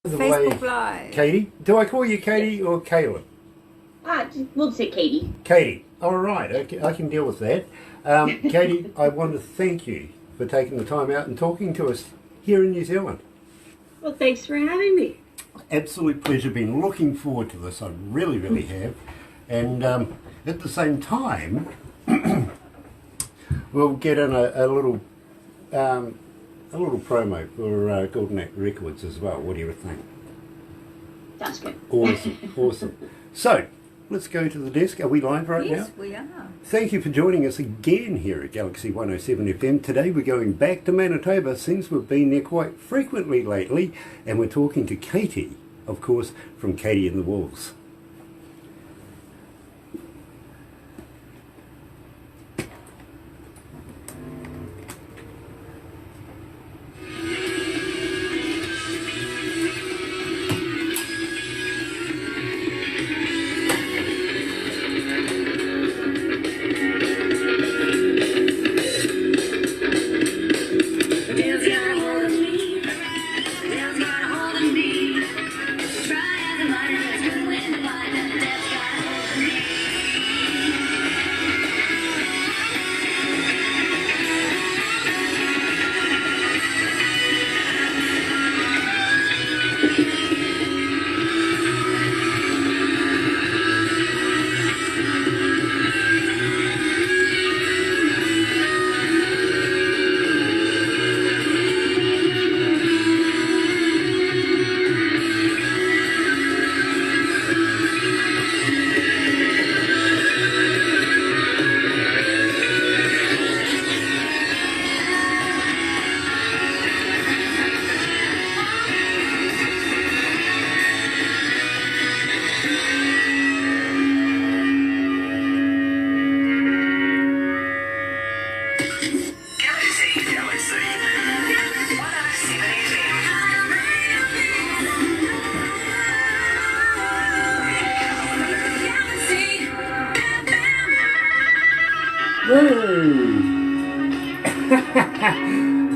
Facebook Live. Katie? Do I call you Katie or Caleb? We'll say Katie. Katie. All right, I can deal with that. Katie, I want to thank you for taking the time out and talking to us here in New Zealand. Well, thanks for having me. Absolute pleasure. Been looking forward to this. I really, really have. And at the same time, we'll get in a little promo for Golden Act Records as well. What do you think? Sounds good. Awesome, awesome. So, let's go to the desk. Are we live right now? Yes, we are. Thank you for joining us again here at Galaxy 107 FM. Today we're going back to Manitoba since we've been there quite frequently lately, and we're talking to Katie, of course, from Katie and the Wolves.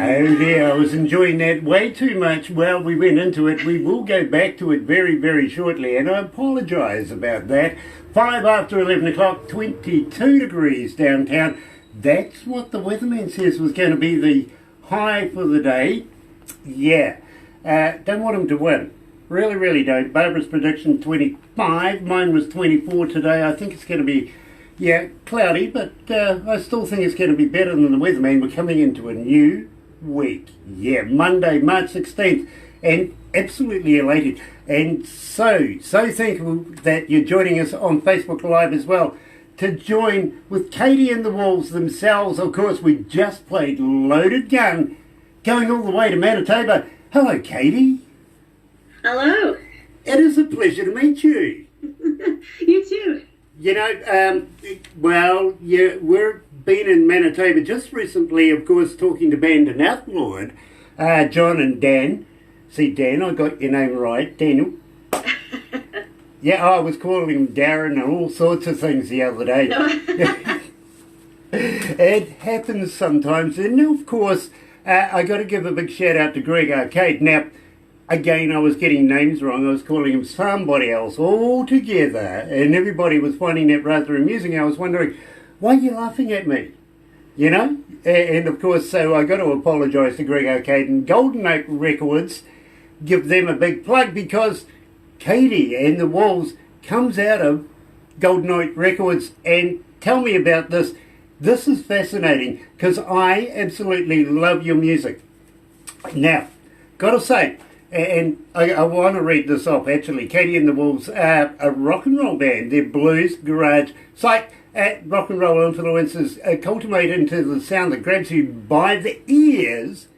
Oh dear, I was enjoying that way too much. Well, we went into it. We will go back to it very, very shortly, and I apologise about that. 5 after 11 o'clock, 22 degrees downtown. That's what the weatherman says was going to be the high for the day. Yeah, don't want him to win. Really, really don't. Barbara's prediction 25. Mine was 24 today. I think it's going to be, yeah, cloudy, but I still think it's going to be better than the weatherman. We're coming into a new week. Yeah, Monday, March 16th, and absolutely elated. And so thankful that you're joining us on Facebook Live as well to join with Katie and the Wolves themselves. Of course, we just played Loaded Gun, going all the way to Manitoba. Hello, Katie. Hello. It is a pleasure to meet you. You too. You know, we've been in Manitoba just recently, of course, talking to band and Outlawed, John and Dan. See, Dan, I got your name right, Daniel. Yeah, I was calling him Darren and all sorts of things the other day. It happens sometimes. And of course, I got to give a big shout out to Greg Arcade. Now, again, I was getting names wrong. I was calling him somebody else altogether, and everybody was finding that rather amusing. I was wondering, why are you laughing at me? You know? And of course, so I got to apologise to Greg Arcade and Golden Act Records, give them a big plug, because Katie and the Wolves comes out of Golden Act Records. And tell me about this. This is fascinating, because I absolutely love your music. Now, got to say, and I want to read this off, actually. Katie and the Wolves are a rock and roll band. They're blues, garage, psych, rock and roll influences cultivate into the sound that grabs you by the ears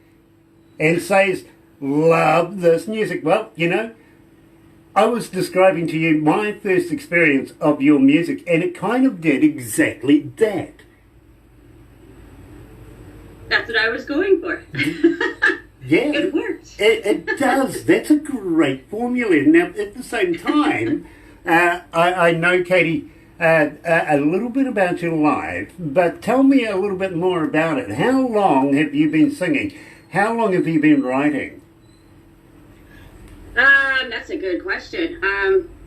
and says, love this music. Well, you know, I was describing to you my first experience of your music, and it kind of did exactly that. That's what I was going for. Yeah, It worked. It does. That's a great formula. Now, at the same time, I know, Katie, a little bit about your life, but tell me a little bit more about it. How long have you been singing? How long have you been writing? That's a good question.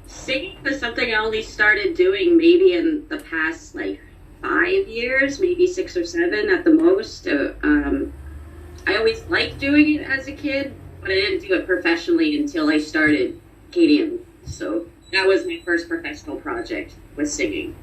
Singing was something I only started doing maybe in the past like 5 years, maybe 6 or 7 at the most. I always liked doing it as a kid, but I didn't do it professionally until I started Katie and so that was my first professional project, was singing.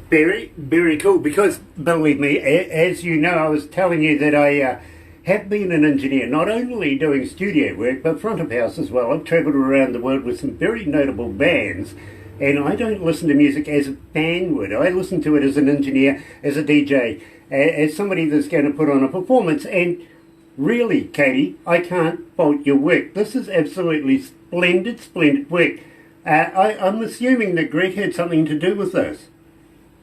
Very, very cool, because believe me, as you know, I was telling you that I have been an engineer, not only doing studio work, but front of house as well. I've travelled around the world with some very notable bands, and I don't listen to music as a fan would. I listen to it as an engineer, as a DJ, as somebody that's going to put on a performance. And really, Katie, I can't fault your work. This is absolutely splendid, splendid work. I'm assuming that Greg had something to do with this.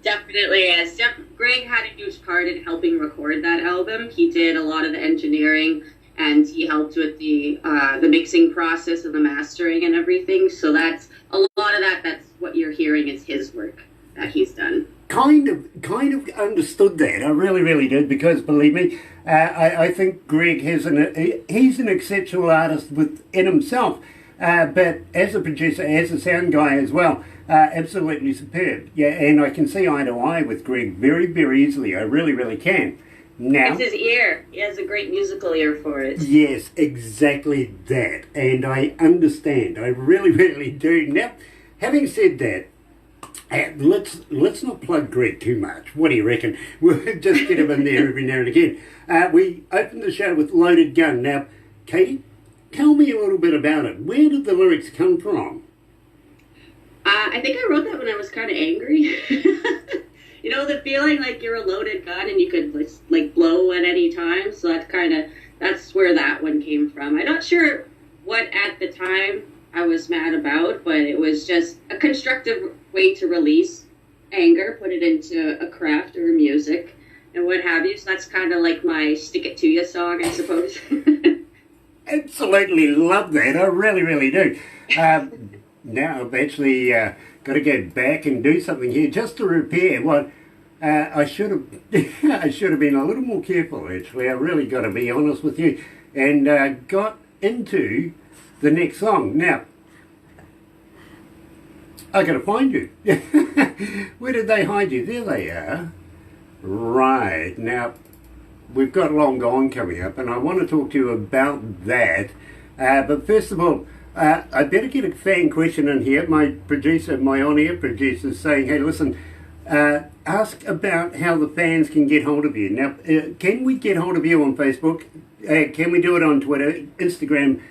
Definitely, yes. Greg had a huge part in helping record that album. He did a lot of the engineering, and he helped with the mixing process and the mastering and everything. So that's a lot of that. That's what you're hearing is his work that he's done. Kind of understood that. I really, really did, because believe me, I think Greg he's an exceptional artist within himself. But as a producer, as a sound guy as well, absolutely superb. Yeah, and I can see eye to eye with Greg very, very easily. I really, really can. Now, it's his ear. He has a great musical ear for it. Yes, exactly that. And I understand. I really, really do. Now, having said that, let's not plug Greg too much. What do you reckon? We'll just get him in there every now and again. We opened the show with Loaded Gun. Now, Katie, tell me a little bit about it. Where did the lyrics come from? I think I wrote that when I was kind of angry. You know, the feeling like you're a loaded gun and you could like blow at any time. So that's where that one came from. I'm not sure what at the time I was mad about, but it was just a constructive way to release anger, put it into a craft or music and what have you. So that's kind of like my Stick It To You song, I suppose. Absolutely love that. I really, really do. Now I've actually got to go back and do something here just to repair what I should have. I should have been a little more careful. Actually, I really got to be honest with you, and got into the next song. Now I got to find you. Where did they hide you? There they are. Right now. We've got Long Gone coming up, and I want to talk to you about that. But first of all, I better get a fan question in here. My producer, my on-air producer, is saying, hey, listen, ask about how the fans can get hold of you. Now, can we get hold of you on Facebook? Can we do it on Twitter, Instagram,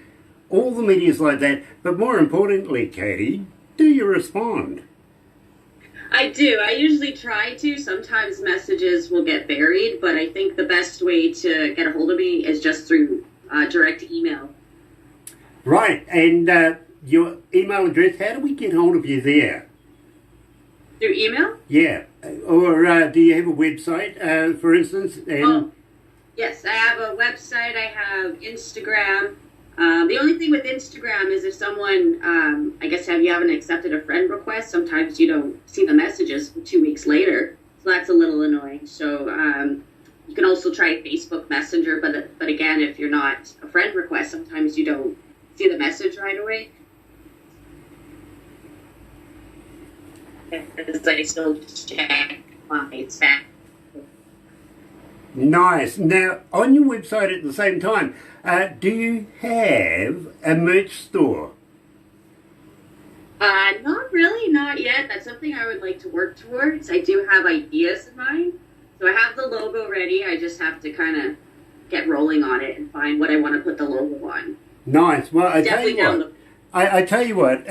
all the medias like that? But more importantly, Katie, do you respond? I do. I usually try to. Sometimes messages will get buried, but I think the best way to get a hold of me is just through direct email. Right. And your email address, how do we get hold of you there? Through email? Yeah. Or do you have a website, for instance? And yes, I have a website. I have Instagram. The only thing with Instagram is if someone, I guess, you haven't accepted a friend request, sometimes you don't see the messages 2 weeks later. So that's a little annoying. So you can also try Facebook Messenger, but again, if you're not a friend request, sometimes you don't see the message right away. Because I still check my spam. Nice. Now, on your website at the same time, do you have a merch store? Not really, not yet. That's something I would like to work towards. I do have ideas in mind. So I have the logo ready. I just have to kind of get rolling on it and find what I want to put the logo on. Nice. Well, I tell you what,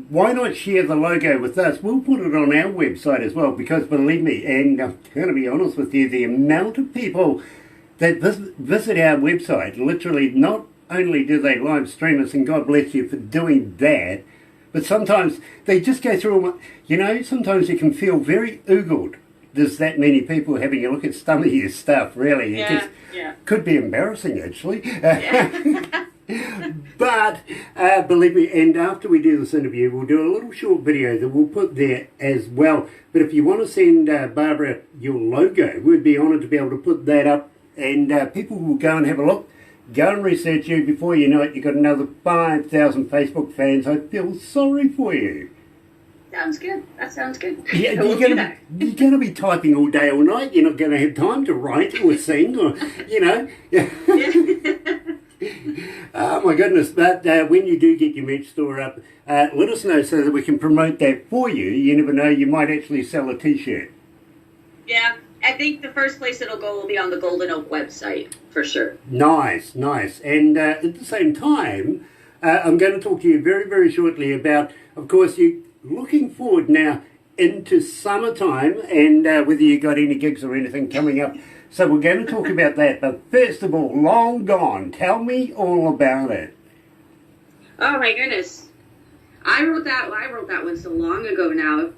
why not share the logo with us? We'll put it on our website as well, because believe me, and I'm going to be honest with you, the amount of people that visit our website, literally not only do they live stream us, and God bless you for doing that, but sometimes they just go through, sometimes you can feel very oogled. There's that many people having a look at some of your stuff, really. Yeah. Could be embarrassing, actually. Yeah. But believe me, and after we do this interview, we'll do a little short video that we'll put there as well. But if you want to send Barbara your logo, we'd be honoured to be able to put that up, and people will go and have a look Go and research you. Before you know it, you've got another 5,000 Facebook fans. I feel sorry for you. Sounds good. That sounds good. Yeah, you're going to be typing all day, all night. You're not going to have time to write or sing or, you know. Oh, my goodness. But when you do get your merch store up, let us know so that we can promote that for you. You never know, you might actually sell a T-shirt. Yeah, I think the first place it'll go will be on the Golden Oak website, for sure. Nice, nice. And at the same time, I'm going to talk to you very, very shortly about, of course, you looking forward now into summertime and whether you got any gigs or anything coming up. So we're going to talk about that. But first of all, Long Gone. Tell me all about it. Oh my goodness. I wrote that one so long ago now.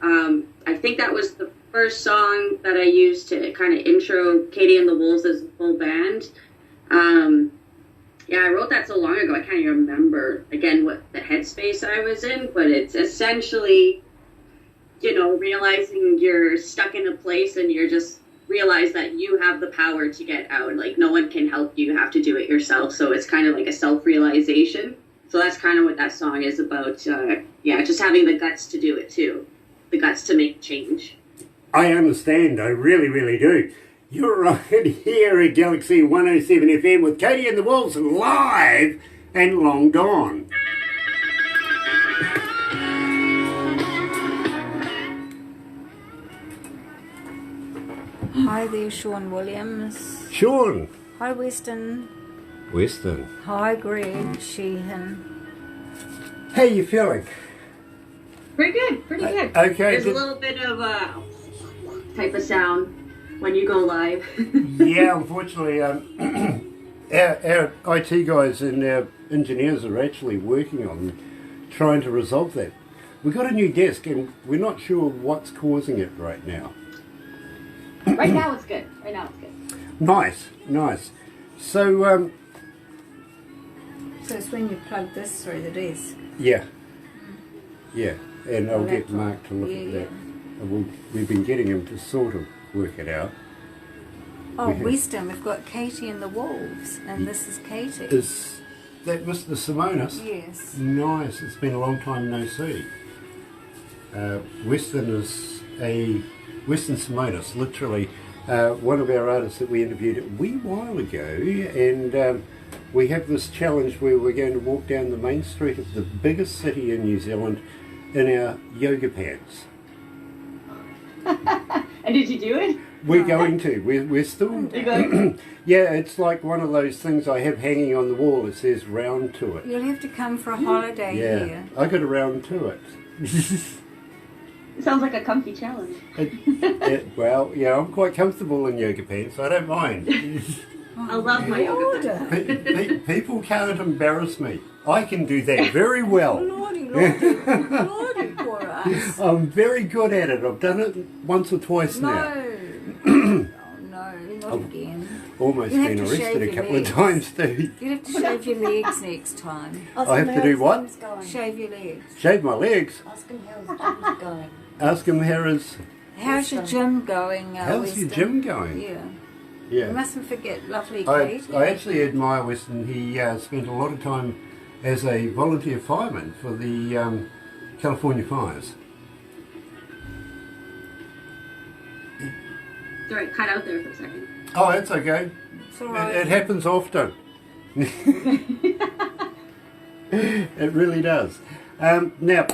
I think that was the first song that I used to kind of intro Katie and the Wolves as a full band. Yeah, I wrote that so long ago, I can't even remember, again, what the headspace I was in, but it's essentially, you know, realizing you're stuck in a place and you're just realize that you have the power to get out. Like, no one can help you. You have to do it yourself. So it's kind of like a self-realization. So that's kind of what that song is about. Yeah, just having the guts to do it, too. The guts to make change. I understand. I really, really do. You're right here at Galaxy 107 FM with Katie and the Wolves live and Long Gone. Hi there, Sean Williams. Sean. Hi, Weston. Weston. Hi, Greg Sheehan. How you feeling? Pretty good, pretty good. Okay. There's a little bit of a type of sound when you go live. Yeah, unfortunately, our IT guys and our engineers are actually working on trying to resolve that. We've got a new desk and we're not sure what's causing it right now. Right now it's good. Nice, nice. So, So it's when you plug this through the desk. yeah, and I'll get Mark to look at that. We've been getting him to sort of work it out. Oh, Weston, we've got Katie and the Wolves, and this is Katie. Is that Mr. Simonis? Yes. Nice, it's been a long time no see. Weston is Weston Simonis, literally one of our artists that we interviewed a wee while ago, and we have this challenge where we're going to walk down the main street of the biggest city in New Zealand in our yoga pants. And did you do it? We're going to. We're still... Yeah, it's like one of those things I have hanging on the wall that says round to it. You'll have to come for a holiday here. I got a round to it. It sounds like a comfy challenge. Well, yeah, I'm quite comfortable in yoga pants. I don't mind. I love my yoga pants. People can't embarrass me. I can do that very well. Lordy, for us. I'm very good at it. I've done it once or twice now. No, not again. Almost You have been to arrested shave a your couple legs. of times too. You have to shave your legs next time. I have to do what? Shave your legs. Shave my legs. Ask him how his gym's going. Ask him how his... How's your gym going, How's your Weston? gym going? Yeah. Yeah. You mustn't forget lovely I Katie. actually admire Weston. He spent a lot of time as a volunteer fireman for the California fires. Sorry, cut out there for a second. Oh, that's okay. It's all right. It happens often. It really does. Now,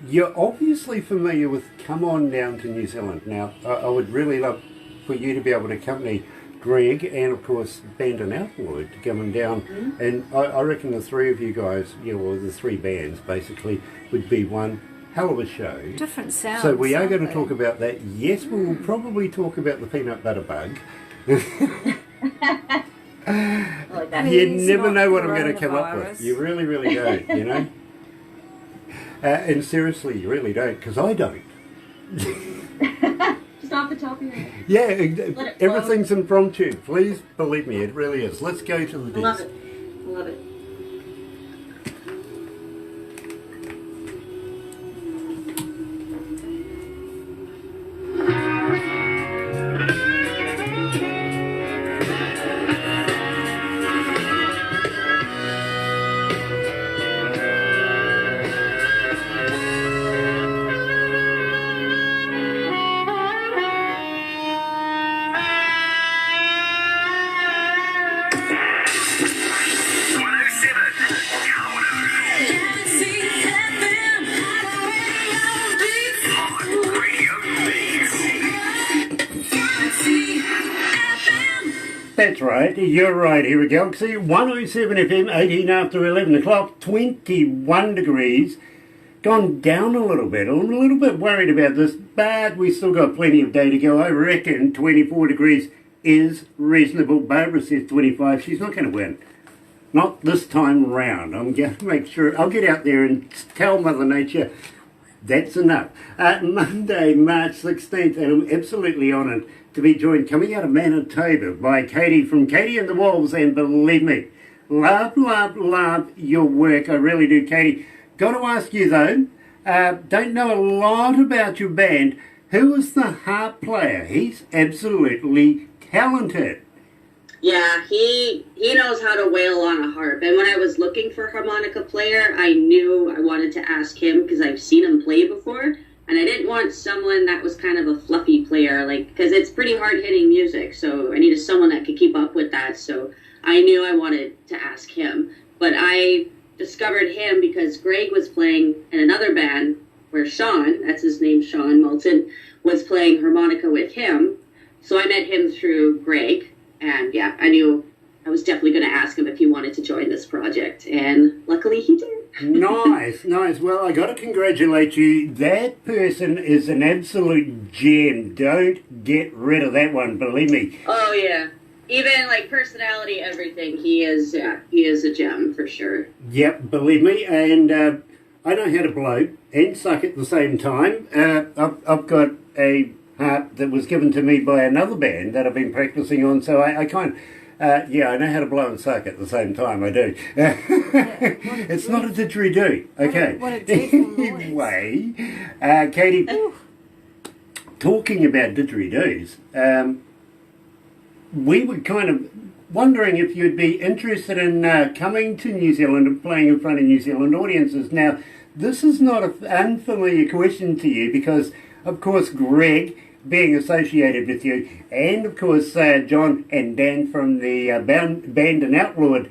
you're obviously familiar with Come On Down to New Zealand. Now, I would really love for you to be able to accompany Greg and, of course, Bandon Outward to coming down. Mm-hmm. And I reckon the three of you guys, or the three bands, basically, would be one hell of a show. Different sounds. So we are going to talk about that. Yes, we will probably talk about the peanut butter bug. You never know what I'm going to come up with. You really, really don't, you know. And seriously, you really don't, because I don't. Just off the top of your head. Yeah, everything's impromptu. Please believe me, it really is. Let's go to the I desk. love it. That's right. You're right here at Galaxy 107 FM, 18 after 11 o'clock, 21 degrees. Gone down a little bit. I'm a little bit worried about this, but we still got plenty of day to go. I reckon 24 degrees is reasonable. Barbara says 25. She's not going to win. Not this time round. I'm going to make sure. I'll get out there and tell Mother Nature that's enough. Monday, March 16th, and I'm absolutely honoured to be joined coming out of Manitoba by Katie from Katie and the Wolves, and believe me, love your work. I really do, Katie. Got to ask you though, don't know a lot about your band. Who is the harp player? He's absolutely talented. Yeah, he knows how to wail on a harp. And when I was looking for a harmonica player, I knew I wanted to ask him because I've seen him play before. And I didn't want someone that was kind of a fluffy player, because it's pretty hard-hitting music. So I needed someone that could keep up with that. So I knew I wanted to ask him. But I discovered him because Greg was playing in another band where Sean, that's his name, Sean Moulton, was playing harmonica with him. So I met him through Greg. And yeah, I knew I was definitely going to ask him if he wanted to join this project. And luckily he did. Nice. Well, I got to congratulate you. That person is an absolute gem. Don't get rid of that one, believe me. Oh, yeah. Even personality, everything. He is a gem for sure. Yep, believe me. And I know how to blow and suck at the same time. I've got a harp that was given to me by another band that I've been practicing on, so I kind of, I know how to blow and suck at the same time, I do. It's not a didgeridoo, okay. What a dreadful noise. Anyway, Katie, talking about didgeridoos, we were kind of wondering if you'd be interested in coming to New Zealand and playing in front of New Zealand audiences. Now, this is not an unfamiliar question to you because, of course, Greg being associated with you, and of course John and Dan from the Band and Outlawed,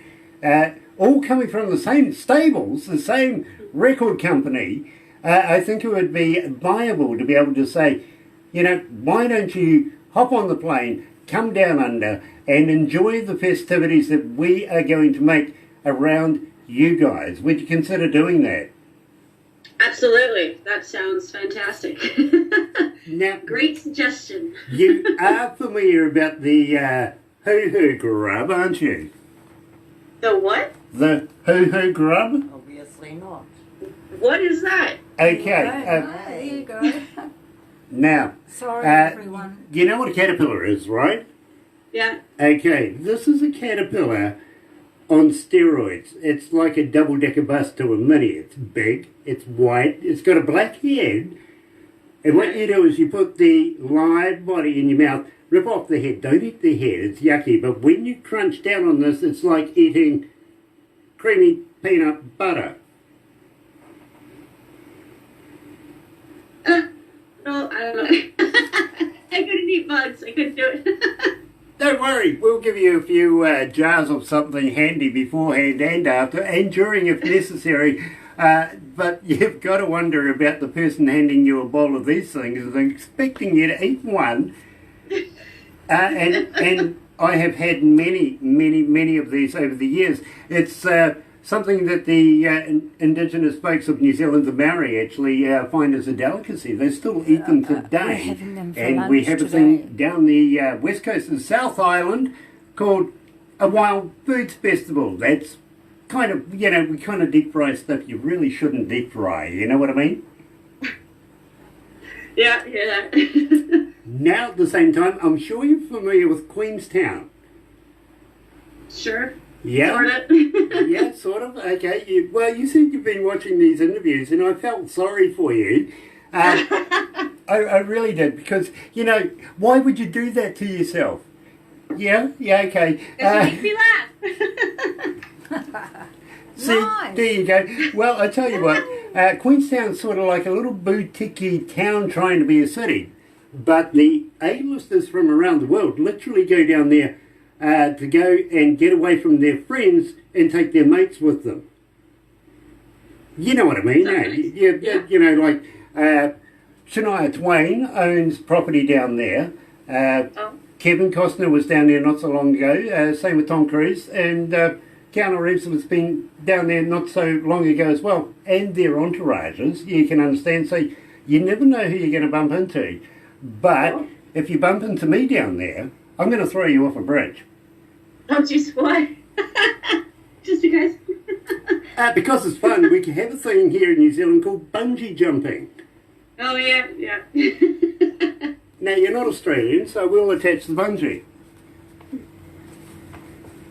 all coming from the same stables, the same record company. I think it would be viable to be able to say, why don't you hop on the plane, come down under, and enjoy the festivities that we are going to make around you guys. Would you consider doing that? Absolutely. That sounds fantastic. Now, great suggestion. You are familiar about the hoo-hoo grub, aren't you? The what? The hoo-hoo grub? Obviously not. What is that? Okay. There you go. Now, Sorry, everyone. you know what a caterpillar is, right? Yeah. Okay, this is a caterpillar on steroids. It's like a double-decker bus to a mini. It's big, it's white, it's got a black head, and what you do is you put the live body in your mouth, rip off the head. Don't eat the head, it's yucky, but when you crunch down on this, it's like eating creamy peanut butter. No, I don't know. I couldn't eat bugs. I couldn't do it. Don't worry, we'll give you a few jars of something handy beforehand and after, and during if necessary. But you've got to wonder about the person handing you a bowl of these things and expecting you to eat one. And I have had many of these over the years. It's something that the indigenous folks of New Zealand, the Maori, actually find as a delicacy. They still eat them today. We're having them for and lunch we have a today. thing down the west coast of South Island called a Wild Foods Festival. That's kind of, we kind of deep fry stuff you really shouldn't deep fry. You know what I mean? Yeah, hear that. Now, at the same time, I'm sure you're familiar with Queenstown. Sure. Yeah. Sort of. Yeah, sort of. Okay. You said you've been watching these interviews, and I felt sorry for you. I really did, because, why would you do that to yourself? Yeah, okay. It makes me laugh. See, Nice. there you go. Well, I tell you what, Queenstown's sort of like a little boutique town trying to be a city, but the A-listers from around the world literally go down there to go and get away from their friends and take their mates with them. You know what I mean, eh? Nice. Yeah. Like Shania Twain owns property down there. Kevin Costner was down there not so long ago, same with Tom Cruise, and Keanu Reeves has been down there not so long ago as well, and their entourages, you can understand. So you never know who you're going to bump into. But if you bump into me down there, I'm going to throw you off a bridge. Oh, jeez, why? Just because? Because it's fun. We can have a thing here in New Zealand called bungee jumping. Oh, yeah. Now, you're not Australian, so we'll attach the bungee.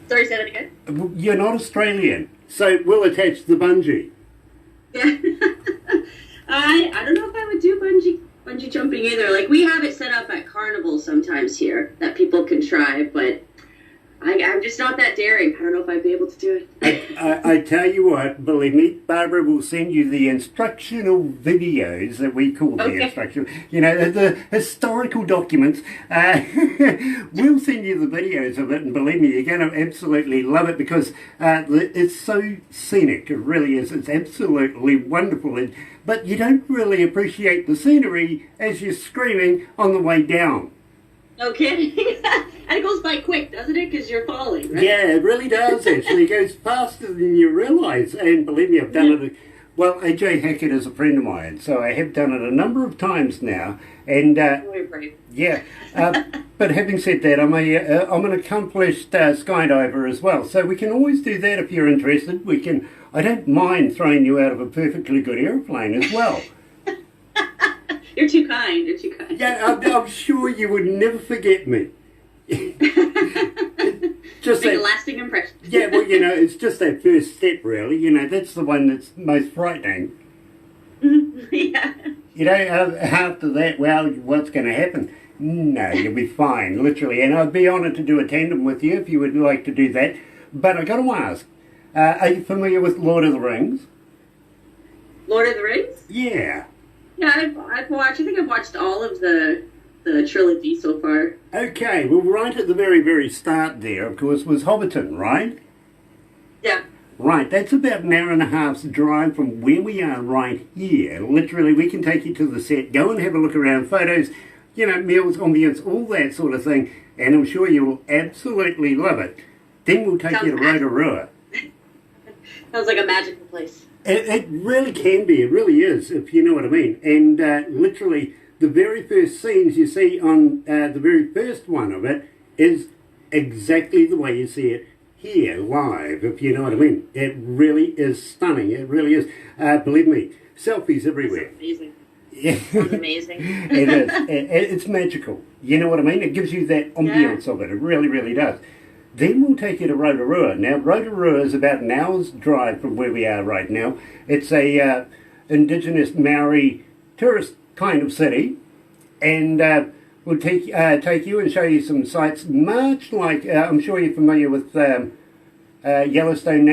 Sorry, say that again? You're not Australian, so we'll attach the bungee. Yeah. I don't know if I would do bungee jumping either. Like, we have it set up at carnivals sometimes here that people can try, but I'm just not that daring. I don't know if I'd be able to do it. I tell you what, believe me, Barbara will send you the instructional videos that we call the instructional, the historical documents. We'll send you the videos of it, and believe me, you're going to absolutely love it because it's so scenic. It really is. It's absolutely wonderful. But you don't really appreciate the scenery as you're screaming on the way down. No kidding. And it goes by quick, doesn't it? Because you're falling, right? Yeah, it really does, actually. It goes faster than you realise. And believe me, I've done it. Well, AJ Hackett is a friend of mine, so I have done it a number of times now. And yeah, but having said that, I'm an accomplished skydiver as well. So we can always do that if you're interested. I don't mind throwing you out of a perfectly good airplane as well. You're too kind. Yeah, I'm sure you would never forget me. Just make a lasting impression. Yeah, well, it's just that first step, really. That's the one that's most frightening. Yeah. After that, well, what's going to happen? No, you'll be fine, literally. And I'd be honoured to do a tandem with you if you would like to do that. But I got to ask, are you familiar with Lord of the Rings? Lord of the Rings? Yeah. Yeah, I've watched. I think I've watched all of the trilogy so far. Okay, well, right at the very, very start there, of course, was Hobbiton, right? Yeah. Right, that's about an hour and a half's drive from where we are right here. Literally, we can take you to the set, go and have a look around, photos, meals, ambience, all that sort of thing, and I'm sure you will absolutely love it. Then we'll take you to Rotorua. Sounds like a magical place. It really can be, it really is, if you know what I mean. And literally, the very first scenes you see on the very first one of it is exactly the way you see it here, live, if you know what I mean. It really is stunning, it really is. Believe me, selfies everywhere. That's amazing. Yeah. Sounds amazing. It is. It's magical. You know what I mean? It gives you that ambience of it. It really, really does. Then we'll take you to Rotorua. Now, Rotorua is about an hour's drive from where we are right now. It's a indigenous Maori tourist kind of city, and we'll take you and show you some sights, much like I'm sure you're familiar with Yellowstone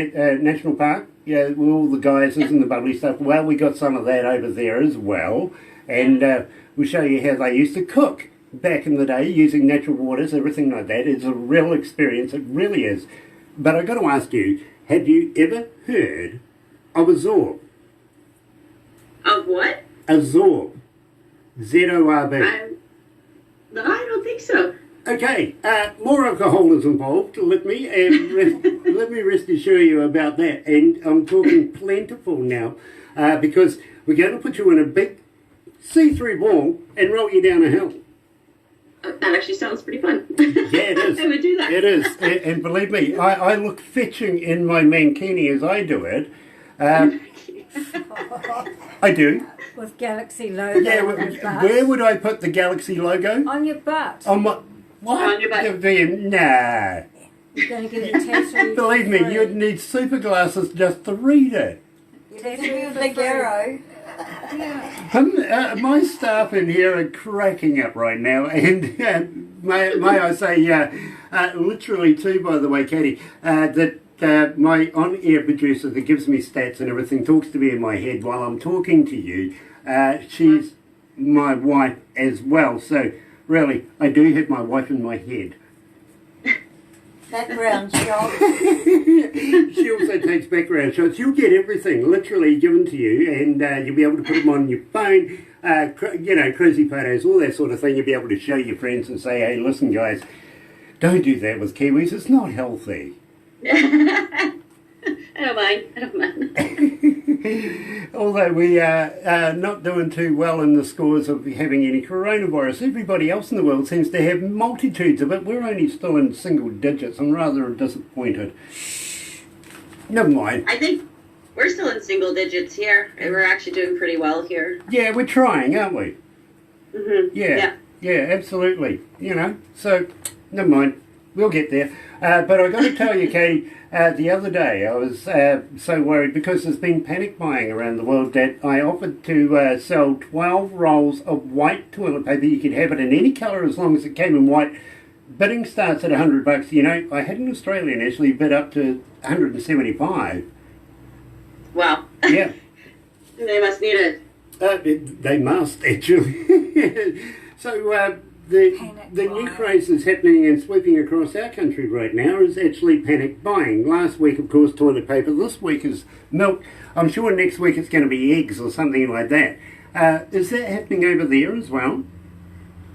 National Park. Yeah, with all the geysers and the bubbly stuff. Well, we got some of that over there as well, and we'll show you how they used to cook back in the day using natural waters, everything like that. It's a real experience, it really is. But I've got to ask you, have you ever heard of a Zorb? Of what? A Zorb. Z-O-R-B. No, I don't think so. Okay, more alcohol is involved, let me rest assure you about that. And I'm talking plentiful now, because we're going to put you in a big see-through ball and roll you down a hill. That actually sounds pretty fun. Yeah, it is. I would do that. It is. And believe me, I look fetching in my mankini as I do it. I do. With Galaxy logo Yeah, on your butt. where would I put the Galaxy logo? On your butt. On my... What? On your butt. Nah. You're going to get a tattoo. Believe me, you'd need super glasses just to read it. Tattoo for Big free. arrow. Yeah. My staff in here are cracking up right now, and may I say, literally too, by the way, Katie, that my on-air producer that gives me stats and everything talks to me in my head while I'm talking to you. She's my wife as well, so really, I do have my wife in my head. Background shot. She also takes background shots. You'll get everything literally given to you, and you'll be able to put them on your phone, crazy photos, all that sort of thing. You'll be able to show your friends and say, hey, listen, guys, don't do that with Kiwis. It's not healthy. I don't mind. Although we are not doing too well in the scores of having any coronavirus, everybody else in the world seems to have multitudes of it. We're only still in single digits. I'm rather disappointed. Never mind. I think we're still in single digits here, and we're actually doing pretty well here. Yeah, we're trying, aren't we? Mm-hmm. Yeah, absolutely. So never mind. We'll get there. But I've got to tell you, Katie, the other day I was so worried because there's been panic buying around the world that I offered to sell 12 rolls of white toilet paper. You could have it in any colour as long as it came in white. Bidding starts at $100. I had an Australian actually bid up to $175. Wow. Yeah. They must need it. They must, actually. So the new craze that's happening and sweeping across our country right now is actually panic buying. Last week, of course, toilet paper. This week is milk. I'm sure next week it's going to be eggs or something like that. Is that happening over there as well?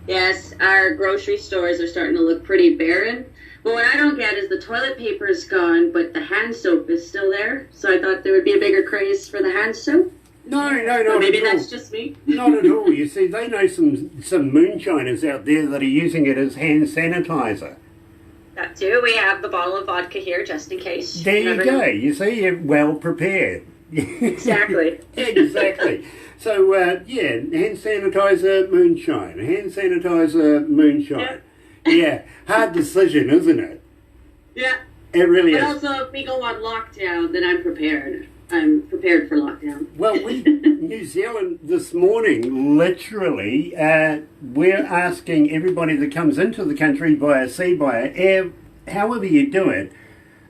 Yes, our grocery stores are starting to look pretty barren. But what I don't get is the toilet paper is gone, but the hand soap is still there. So I thought there would be a bigger craze for the hand soap. No, not But maybe at all. that's just me. Not at all. You see, they know some moonshiners out there that are using it as hand sanitizer. That too. We have the bottle of vodka here just in case. There you never go. know. You see, you're well prepared. Exactly. Exactly. So, hand sanitizer, moonshine. Hand sanitizer, moonshine. Yeah, hard decision, isn't it? Yeah. It really But is. also, if we go on lockdown, then I'm prepared. I'm prepared for lockdown. Well, New Zealand this morning, literally, we're asking everybody that comes into the country via sea, via air, however you do it,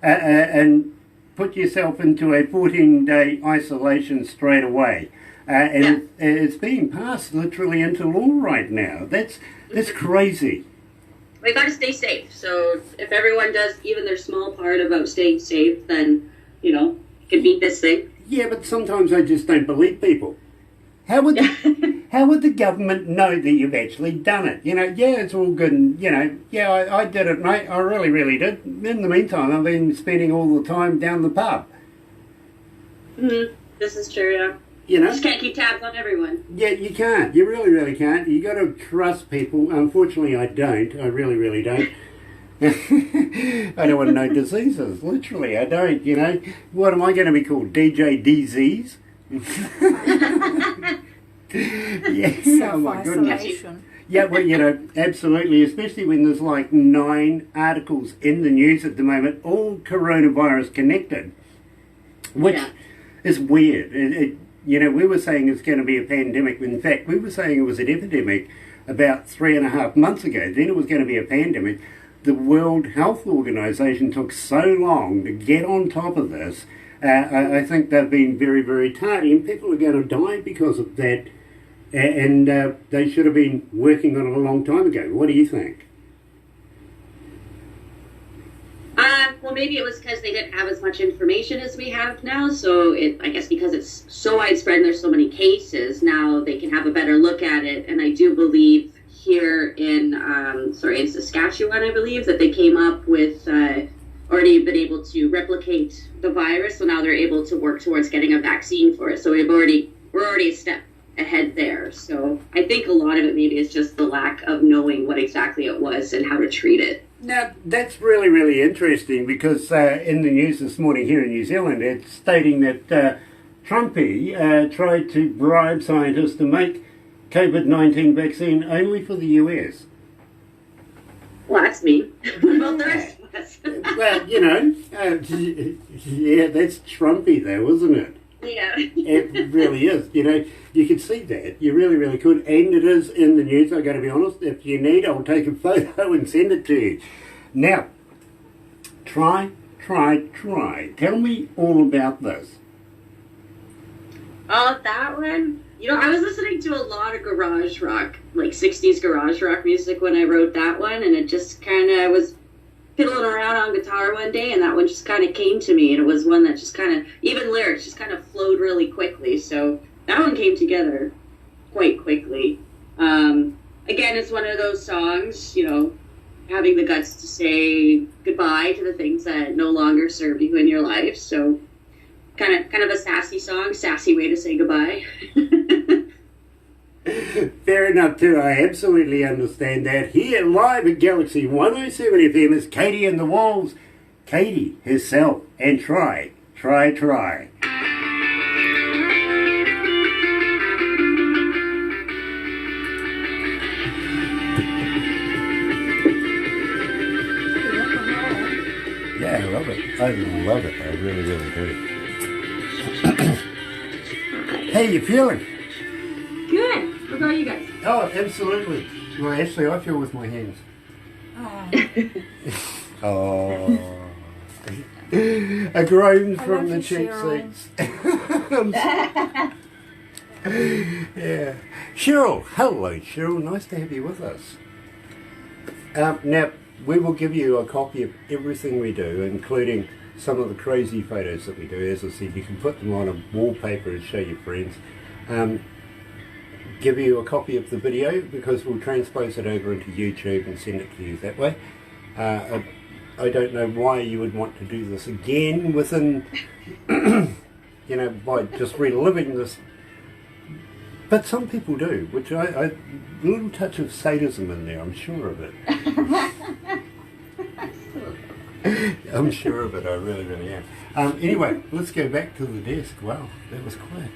and put yourself into a 14-day isolation straight away. It's being passed literally into law right now. That's crazy. We got to stay safe. So if everyone does even their small part about staying safe, then, can beat this thing. Yeah, but sometimes I just don't believe people. How would the government know that you've actually done it? It's all good and, I did it, mate. I really, really did. In the meantime, I've been spending all the time down the pub. Mm-hmm. This is true, yeah. You just can't keep tabs on everyone. Yeah, you can't. You really, really can't. You got to trust people. Unfortunately, I don't. I really, really don't. I don't want to know diseases. Literally, I don't. What am I going to be called? DJ Disease? Yes. Oh my goodness. Yeah, well, absolutely. Especially when there's like 9 articles in the news at the moment, all coronavirus connected, which is weird. We were saying it's going to be a pandemic. In fact, we were saying it was an epidemic about 3.5 months ago. Then it was going to be a pandemic. The World Health Organization took so long to get on top of this. I think they've been very, very tardy, and people are going to die because of that. And they should have been working on it a long time ago. What do you think? Well, maybe it was because they didn't have as much information as we have now. So I guess because it's so widespread and there's so many cases, now they can have a better look at it. And I do believe here in Saskatchewan, I believe, that they came up with already been able to replicate the virus. So now they're able to work towards getting a vaccine for it. So we're already a step ahead there. So I think a lot of it maybe is just the lack of knowing what exactly it was and how to treat it. Now, that's really, really interesting because in the news this morning here in New Zealand, it's stating that Trumpy tried to bribe scientists to make COVID-19 vaccine only for the US. Well, that's me. What about the rest of us? Well, that's Trumpy though, isn't it? Yeah. It really is. You could see that. You really, really could. And it is in the news, I've got to be honest. If you need, I'll take a photo and send it to you. Now, try. Tell me all about this. Oh, that one? I was listening to a lot of garage rock, like 60s garage rock music when I wrote that one, and it just kind of was fiddling around on guitar one day, and that one just kind of came to me, and it was one that just kind of, even lyrics just kind of flowed really quickly, so that one came together quite quickly. Again, it's one of those songs, you know, having the guts to say goodbye to the things that no longer serve you in your life, so kind of a sassy song, sassy way to say goodbye. Fair enough too, I absolutely understand that. Here live at Galaxy 107 FM is Katie and the Wolves, Katie herself, and try. Yeah, I love it. I really, really do. How you feeling? Good. What about you guys? Oh, absolutely. Well, actually, I feel with my hands. Oh. A groan from the cheek seats. Yeah. Cheryl. Hello, Cheryl. Nice to have you with us. Now, we will give you a copy of everything we do, including some of the crazy photos that we do. As I said, you can put them on a wallpaper and show your friends. Give you a copy of the video because we'll transpose it over into YouTube and send it to you that way. I don't know why you would want to do this again within, you know, by just reliving this. But some people do, which a little touch of sadism in there, I'm sure of it. I'm sure of it, I really, really am. Anyway, let's go back to the desk. Wow, that was quick.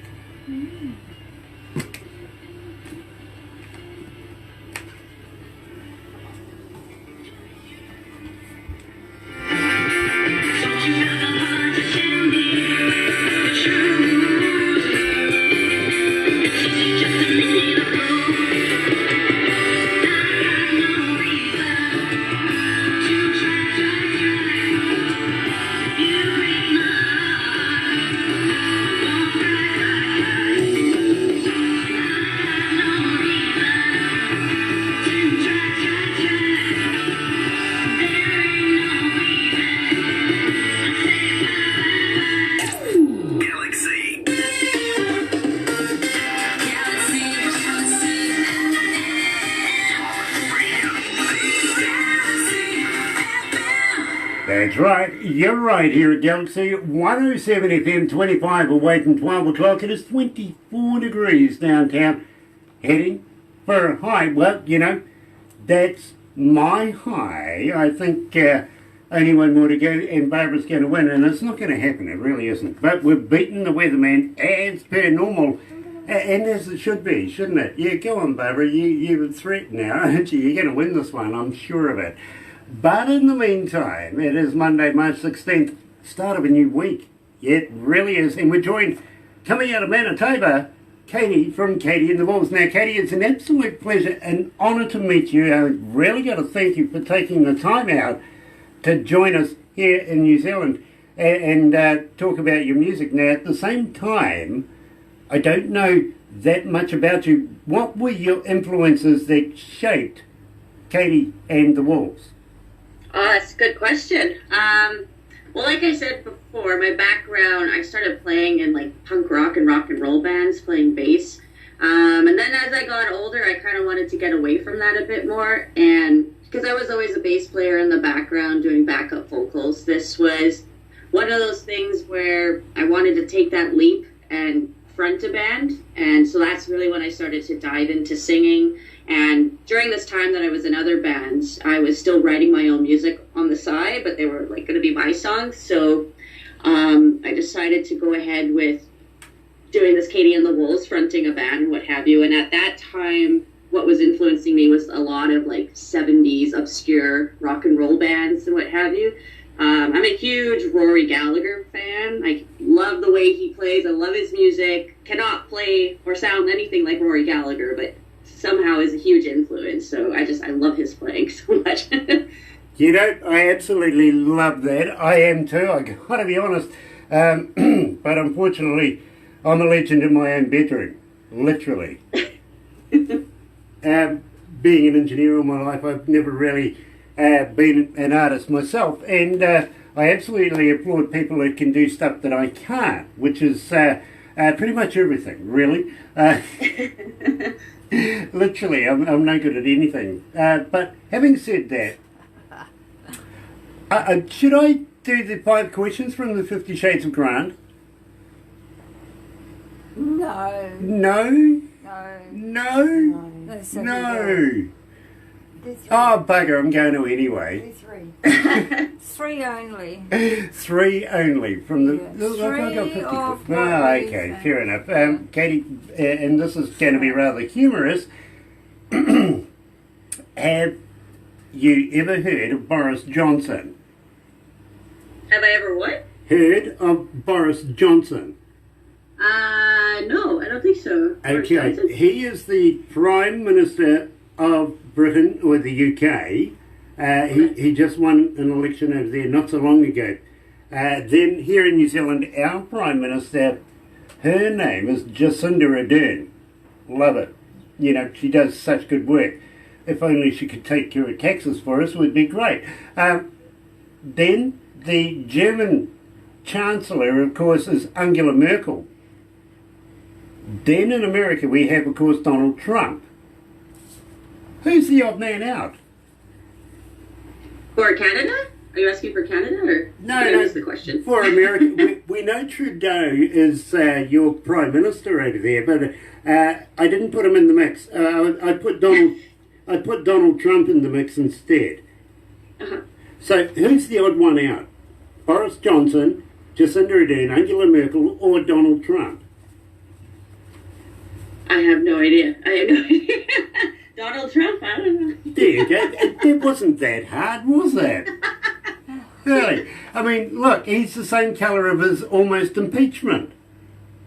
That's right, you're right here at Galaxy 107 FM 25 awaiting 12 o'clock. It is 24 degrees downtown, heading for a high. Well, you know, that's my high. I think only one more to go and Barbara's going to win, and it's not going to happen, it really isn't. But we've beaten the weatherman as per normal, and as it should be, shouldn't it? Yeah, go on, Barbara, you're a threat now, aren't you? You're going to win this one, I'm sure of it. But in the meantime, it is Monday, March 16th, start of a new week. It really is. And we're joined, coming out of Manitoba, Katie from Katie and the Wolves. Now, Katie, it's an absolute pleasure and honour to meet you. I really got to thank you for taking the time out to join us here in New Zealand and talk about your music. Now, at the same time, I don't know that much about you. What were your influences that shaped Katie and the Wolves? Oh, that's a good question. Well, like I said before, my background, I started playing in like punk rock and roll bands, playing bass. And then as I got older, I kind of wanted to get away from that a bit more. And because I was always a bass player in the background doing backup vocals, this was one of those things where I wanted to take that leap and front a band. And so that's really when I started to dive into singing. And during this time that I was in other bands, I was still writing my own music on the side, but they were like going to be my songs. So I decided to go ahead with doing this Katie and the Wolves, fronting a band and what have you. And at that time, what was influencing me was a lot of like 70s obscure rock and roll bands and what have you. I'm a huge Rory Gallagher fan. I love the way he plays. I love his music. Cannot play or sound anything like Rory Gallagher, but somehow is a huge influence. So I love his playing so much. You know, I absolutely love that. I am too, I gotta be honest. But unfortunately, I'm a legend in my own bedroom, literally. Being an engineer all my life, I've never really been an artist myself, and I absolutely applaud people who can do stuff that I can't, which is pretty much everything, really. Literally, I'm no good at anything. But having said that, should I do the 5 questions from the 50 Shades of Grant? No. No? No. No? No. So No. Do 3. Oh, bugger, I'm going to anyway. Do 3. 3 only. 3 only from the... Yeah. Look, I've got 3 50 of quid. what Oh, we okay, think. fair enough. Katie, and this is going to be rather humorous. Have you ever heard of Boris Johnson? Have I ever what? Heard of Boris Johnson? No, I don't think so. Boris Johnson? Okay, he is the Prime Minister of Britain, or the UK. He just won an election over there not so long ago. Then here in New Zealand, our Prime Minister, her name is Jacinda Ardern. Love it. You know, she does such good work. If only she could take care of taxes for us, it would be great. Then the German Chancellor, of course, is Angela Merkel. Then in America we have, of course, Donald Trump. Who's the odd man out? For Canada? Are you asking for Canada, or No, did I no. miss the question? For America, we know Trudeau is your Prime Minister over there, but I didn't put him in the mix. I put Donald Trump in the mix instead. Uh-huh. So who's the odd one out? Boris Johnson, Jacinda Ardern, Angela Merkel, or Donald Trump? I have no idea. Donald Trump? I don't know. There you go. It wasn't that hard, was it? Really? I mean, look, he's the same colour of his almost impeachment.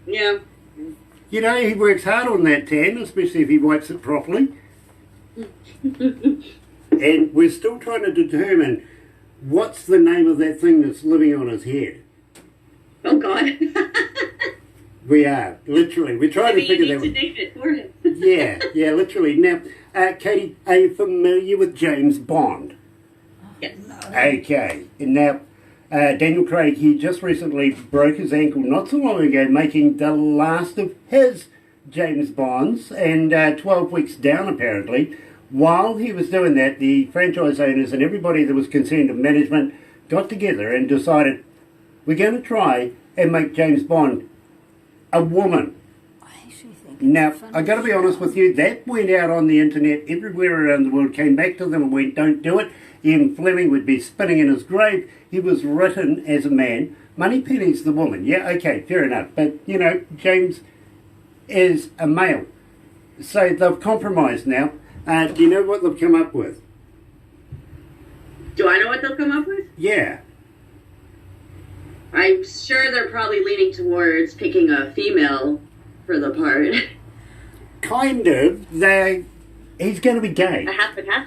Yeah. You know, he works hard on that tan, especially if he wipes it properly. And we're still trying to determine what's the name of that thing that's living on his head. Oh, God. We are, literally. We're trying to Maybe figure you that need to one. name it for him. Yeah, literally. Now, Katie, are you familiar with James Bond? Yes. Okay. And now, Daniel Craig, he just recently broke his ankle not so long ago, making the last of his James Bonds, and 12 weeks down, apparently. While he was doing that, the franchise owners and everybody that was concerned of management got together and decided, we're going to try and make James Bond a woman. I actually think it's Now, funny. I got to be honest with you, that went out on the internet everywhere around the world, came back to them and went, don't do it. Ian Fleming would be spinning in his grave. He was written as a man. Moneypenny's the woman. Yeah, okay, fair enough. But, you know, James is a male. So they've compromised now. Do you know what they've come up with? Do I know what they'll come up with? Yeah. I'm sure they're probably leaning towards picking a female for the part. Kind of. He's going to be gay. A half and half?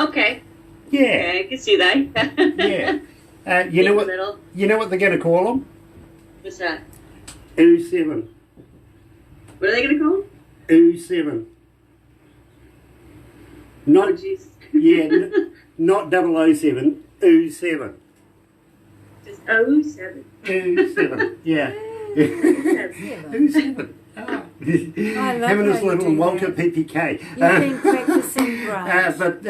Okay. Yeah. Okay, I can see that. Yeah. You know In what? the middle. You know what they're going to call him? What's that? U7. What are they going to call him? U7. Not Oh, jeez. not 007. U7. Just 07. U7. Yeah. U7. Ah. I love Having how this you little do Walter that. PPK. You've been practicing Grant. But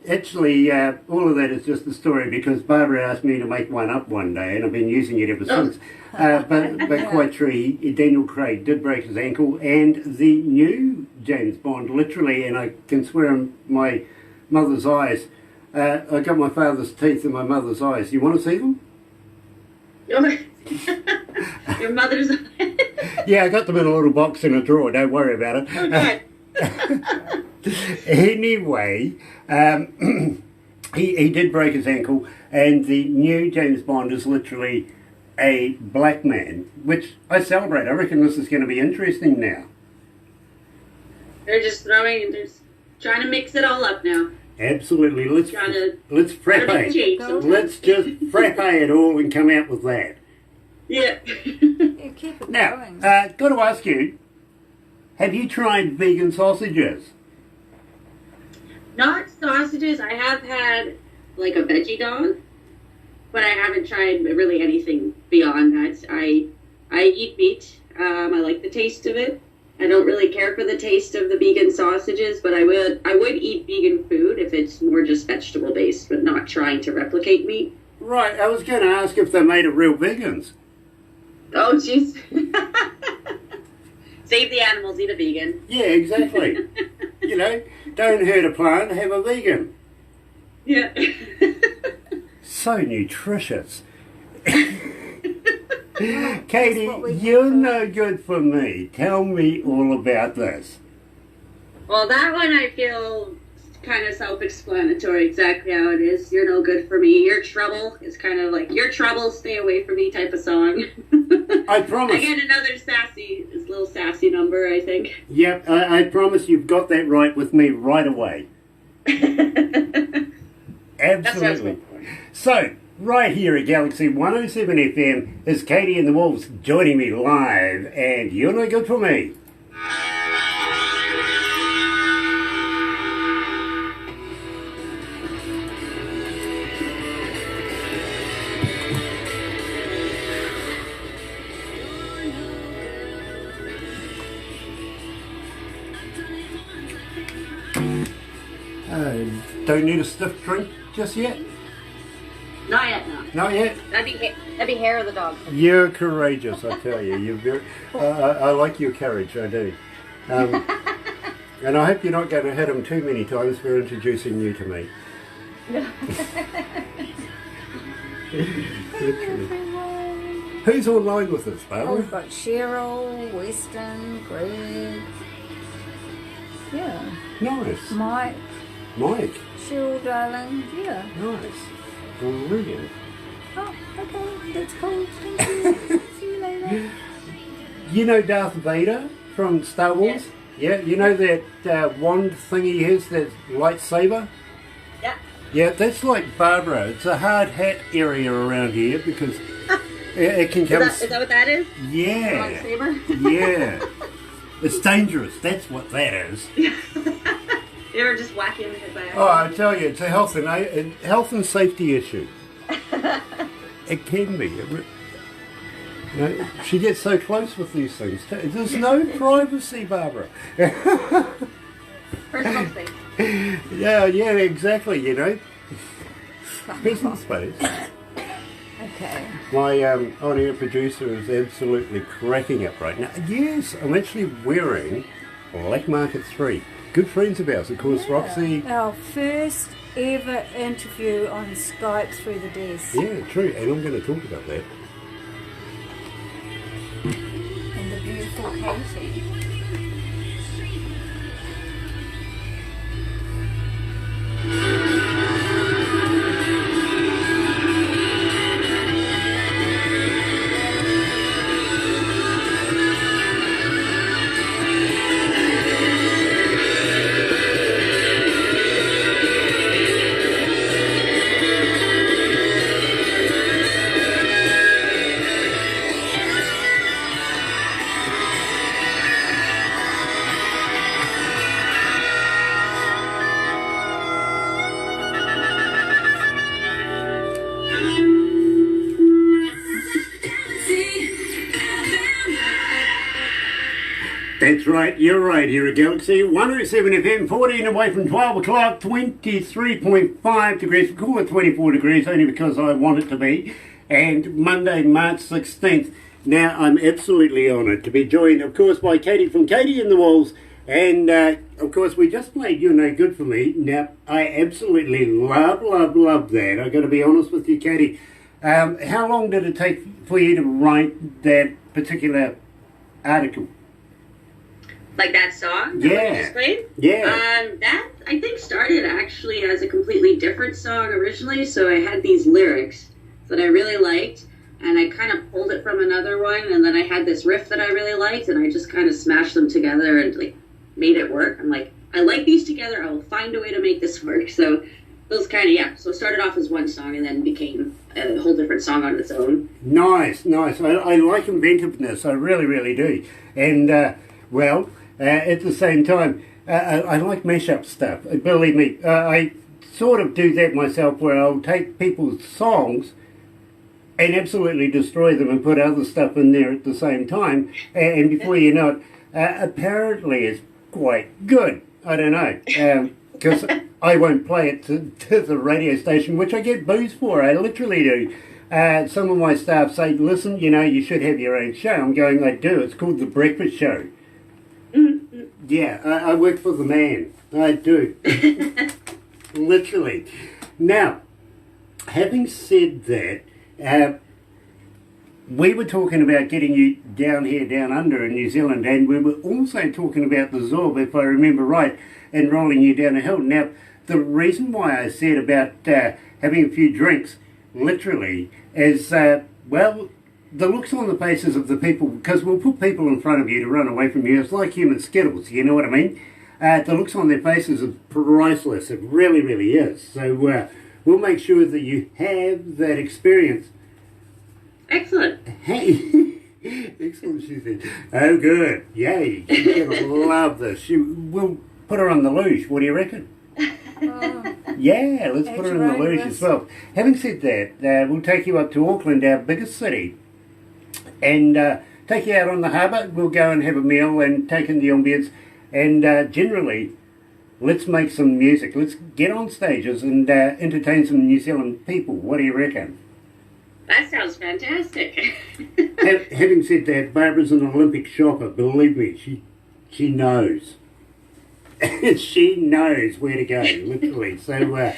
actually, all of that is just a story because Barbara asked me to make one up one day, and I've been using it ever since. But quite true, Daniel Craig did break his ankle, and the new James Bond, literally, and I can swear in my mother's eyes, I got my father's teeth in my mother's eyes. You want to see them? Your mother's. Yeah, I got them in a little box in a drawer. Don't worry about it. Oh, God. Anyway, he did break his ankle, and the new James Bond is literally a black man, which I celebrate. I reckon this is going to be interesting now. They're just trying to mix it all up now. Absolutely. Let's frappe. change Go. Let's just frappe it all and come out with that. Yeah. You keep it Now, going. got to ask you, have you tried vegan sausages? Not sausages. I have had like a veggie dog, but I haven't tried really anything beyond that. I eat meat. I like the taste of it. I don't really care for the taste of the vegan sausages, but I would eat vegan food if it's more just vegetable based, but not trying to replicate meat. Right, I was going to ask if they're made of real vegans. Oh, jeez. Save the animals, eat a vegan. Yeah, exactly. You know, don't hurt a plant, have a vegan. Yeah. So nutritious. Katie, you're no good for me. Tell me all about this. Well, that one I feel kind of self-explanatory, exactly how it is. You're no good for me. You're trouble. It's kind of like, you're trouble, stay away from me type of song. I promise. Again, another little sassy number, I think. Yep, I promise you've got that right with me right away. Absolutely. So, right here at Galaxy 107 FM is Katie and the Wolves joining me live, and you're no good for me. Don't need a stiff drink just yet? Not yet, no. Not yet? That'd be hair of the dog. You're courageous, I tell you. You're very, I like your courage, I do. And I hope you're not going to hit him too many times for introducing you to me. Who's online with us, Barbara? Oh, we've got Cheryl, Weston, Greg. Yeah. Nice. Mike, Mike. Cheryl, darling. Yeah. Nice. Brilliant. Oh, okay. That's cool. Thank you. See you later. You know Darth Vader from Star Wars? Yeah. You know that wand thing he has, that lightsaber? Yeah. Yeah, that's like Barbara. It's a hard hat area around here because it can come... Is that what that is? Yeah. Lightsaber? Yeah. It's dangerous. That's what that is. You ever just whack him with my Oh, I tell you, it's a health and safety issue. It can be. You know, she gets so close with these things. There's no privacy, Barbara. personal space? Yeah, exactly. You know, personal space. Okay. My on-air producer is absolutely cracking up right now. Yes, I'm actually wearing Black Market 3. Good friends of ours, of course, Roxy. Our first ever interview on Skype through the desk. Yeah, true, and I'm going to talk about that. And the beautiful Katie. That's right, you're right, here at Galaxy 107 FM, 14 away from 12 o'clock, 23.5 degrees, cool at 24 degrees, only because I want it to be, and Monday, March 16th. Now, I'm absolutely honoured to be joined, of course, by Katie from Katie and the Wolves, and, of course, we just played You're No Good For Me. Now, I absolutely love that. I've got to be honest with you, Katie. How long did it take for you to write that particular article? Like that song? Yeah. Yeah. That, I think, started actually as a completely different song originally. So I had these lyrics that I really liked, and I kind of pulled it from another one, and then I had this riff that I really liked, and I just kind of smashed them together and, like, made it work. I'm like, I like these together. I will find a way to make this work. So those kind of, yeah. So it started off as one song and then became a whole different song on its own. Nice. I like inventiveness. I really do. And, at the same time, I like mashup stuff. Believe me, I sort of do that myself, where I'll take people's songs and absolutely destroy them and put other stuff in there at the same time. And before you know it, apparently it's quite good. I don't know. Because I won't play it to the radio station, which I get booze for. I literally do. Some of my staff say, listen, you know, you should have your own show. I'm going, I do. It's called The Breakfast Show. Yeah, I work for the man. I do. Literally. Now, having said that, we were talking about getting you down here, down under in New Zealand, and we were also talking about the Zorb, if I remember right, and rolling you down a hill. Now, the reason why I said about having a few drinks, literally, is, well, the looks on the faces of the people, because we'll put people in front of you to run away from you. It's like human skittles, you know what I mean? The looks on their faces are priceless. It really, really is. So we'll make sure that you have that experience. Excellent. Hey, excellent, she said. Oh, good. Yay. You're going to love this. We'll put her on the luge. What do you reckon? Yeah, let's put her on the luge as well. Having said that, we'll take you up to Auckland, our biggest city, and take you out on the harbour. We'll go and have a meal and take in the ambience, and generally, let's make some music. Let's get on stages and entertain some New Zealand people. What do you reckon? That sounds fantastic. Having said that, Barbara's an Olympic shopper. Believe me, she knows. She knows where to go, literally. So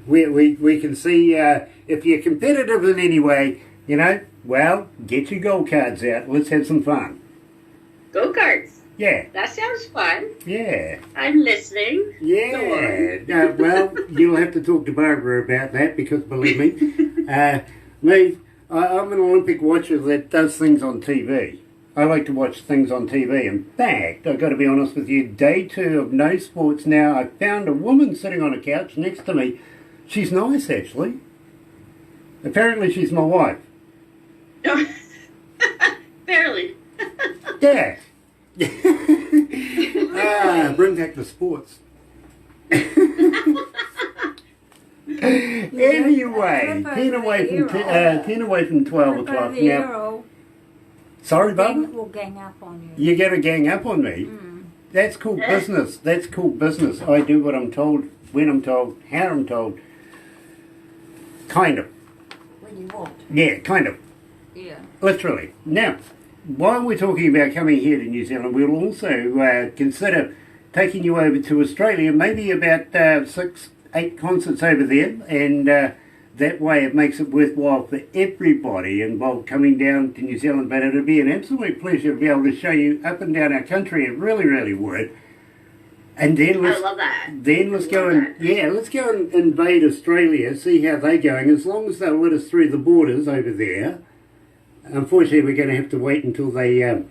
we can see if you're competitive in any way, you know, well, get your gold cards out. Let's have some fun. Go-karts. Yeah. That sounds fun. Yeah. I'm listening. Yeah. Well, you'll have to talk to Barbara about that, because believe me, I'm an Olympic watcher that does things on TV. I like to watch things on TV. In fact, I've got to be honest with you, day 2 of no sports now, I found a woman sitting on a couch next to me. She's nice, actually. Apparently she's my wife. Barely. Yeah. Bring back the sports. Anyway, 10 away from 12 o'clock now. Sorry, Bubba? We'll gang up on you. You're going to gang up on me? That's cool business. That's cool business. I do what I'm told, when I'm told, how I'm told. Kind of. When you want. Yeah, kind of. Yeah. Literally. Now, while we're talking about coming here to New Zealand, we'll also consider taking you over to Australia, maybe about 6-8 concerts over there, and that way it makes it worthwhile for everybody involved coming down to New Zealand. But it'll be an absolute pleasure to be able to show you up and down our country. It really, really would. And then I love that. Then let's go and invade Australia, see how they're going. As long as they'll let us through the borders over there. Unfortunately, we're going to have to wait until they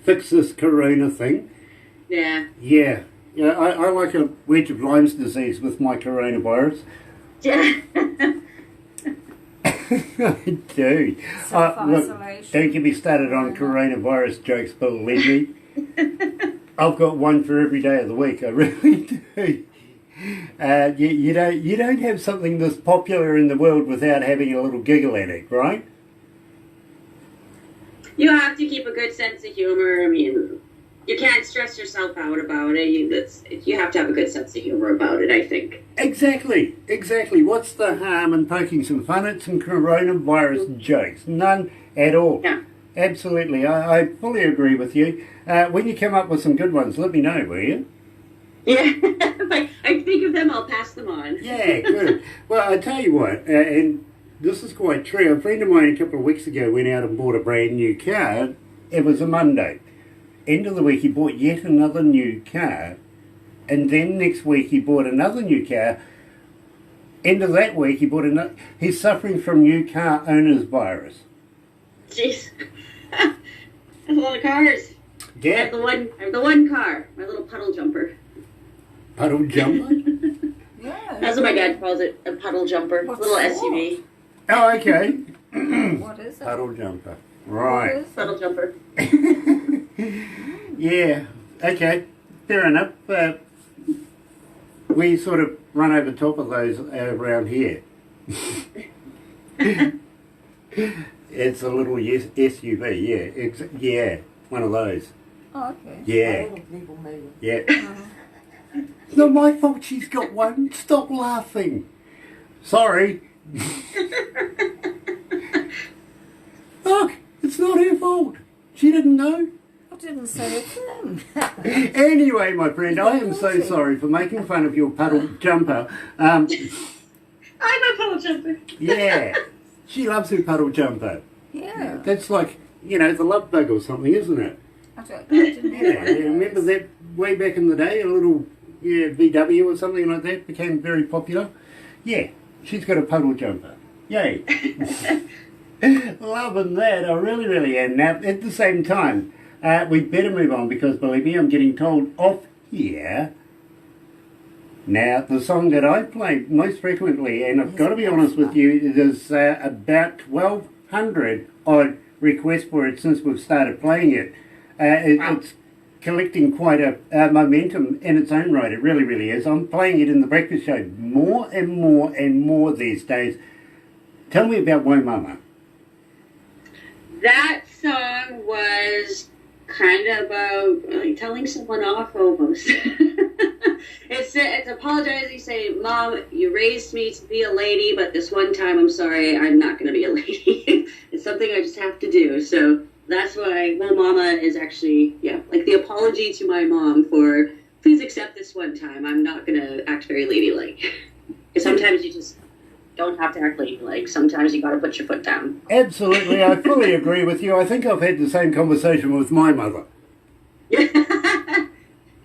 fix this corona thing. Yeah. Yeah. Yeah, I like a wedge of Lyme's disease with my coronavirus. Yeah. I do. Look, don't get me started on coronavirus jokes, believe me. I've got one for every day of the week. I really do. You don't have something this popular in the world without having a little giggle at it, right? You have to keep a good sense of humor. I mean, you can't stress yourself out about it. You have to have a good sense of humor about it, I think. Exactly. What's the harm in poking some fun at some coronavirus jokes? None at all. Yeah. Absolutely. I fully agree with you. When you come up with some good ones, let me know, will you? Yeah. If I think of them, I'll pass them on. Yeah, good. Well, I tell you what, and this is quite true. A friend of mine a couple of weeks ago went out and bought a brand new car. It was a Monday. End of the week, he bought yet another new car. And then next week, he bought another new car. End of that week, he bought another. He's suffering from new car owner's virus. Jeez. That's a lot of cars. Yeah. I have the one car, my little puddle jumper. Puddle jumper? Yeah. That's what my dad calls it, a puddle jumper. What's little that? SUV. Oh, okay. What is it? Puddle jumper. Right. What is Puddle jumper. Yeah. Okay. Fair enough. we sort of run over top of those around here. It's a little SUV, yeah. Yeah, one of those. Oh, okay. Yeah, People moving. yeah. It's not my fault she's got one. Stop laughing. Sorry. Look, it's not her fault. She didn't know. I didn't say a thing. Anyway, my friend, I am so sorry for making fun of your puddle jumper. I'm a puddle jumper. Yeah, she loves her puddle jumper. Yeah. That's like, you know, the love bug or something, isn't it? I didn't have Yeah, one of remember those. that way back in the day, a little VW or something like that became very popular? Yeah, she's got a puddle jumper. Yay. Loving that, I really, really am. Now, at the same time, we'd better move on because, believe me, I'm getting told off here. Now, the song that I play most frequently, and I've got to be honest with you, there's about 1,200 odd requests for it since we've started playing it. It's collecting quite a momentum in its own right. It really, really is. I'm playing it in the breakfast show more and more and more these days. Tell me about Whoa Mama. That song was kind of about like telling someone off almost. It's apologizing, saying, Mom, you raised me to be a lady, but this one time, I'm sorry, I'm not going to be a lady. It's something I just have to do. So that's why Well Mama is actually, like the apology to my mom for, please accept this one time. I'm not going to act very ladylike. Because sometimes you just don't have to act ladylike. Sometimes you got to put your foot down. Absolutely, I fully agree with you. I think I've had the same conversation with my mother.